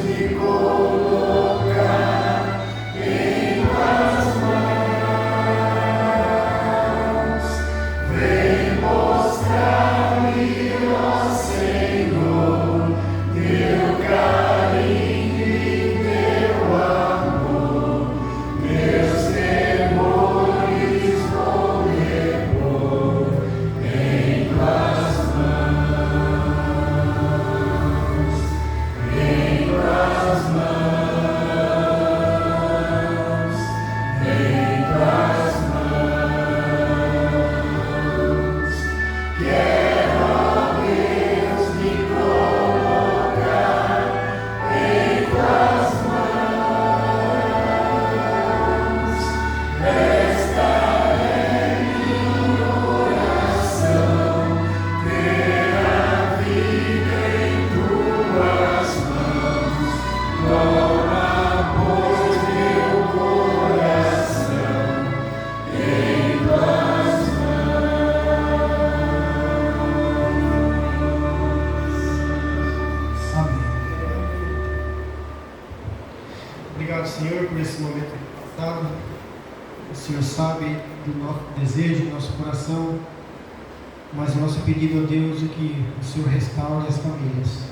Speaker 1: obrigado. O Senhor sabe do nosso desejo, do nosso coração, mas o nosso pedido a Deus é que o Senhor restaure as famílias.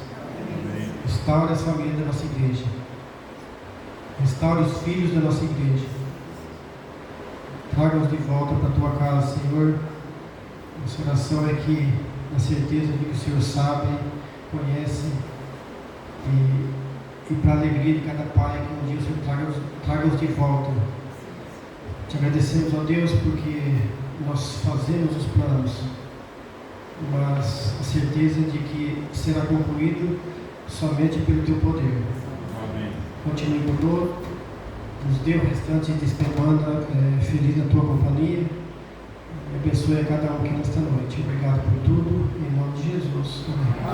Speaker 1: Restaure as famílias da nossa igreja. Restaure os filhos da nossa igreja. Traga-os de volta para a tua casa, Senhor. Nossa oração é que, na certeza de que o Senhor sabe, conhece, e para a alegria de cada pai, que um dia o Senhor traga-os de volta. Te agradecemos, ó Deus, porque nós fazemos os planos, mas a certeza de que será concluído somente pelo teu poder.
Speaker 4: Amém.
Speaker 1: Continue conosco, nos dê o restante de semana feliz na tua companhia, e abençoe a cada um aqui nesta noite. Obrigado por tudo, em nome de Jesus. Amém.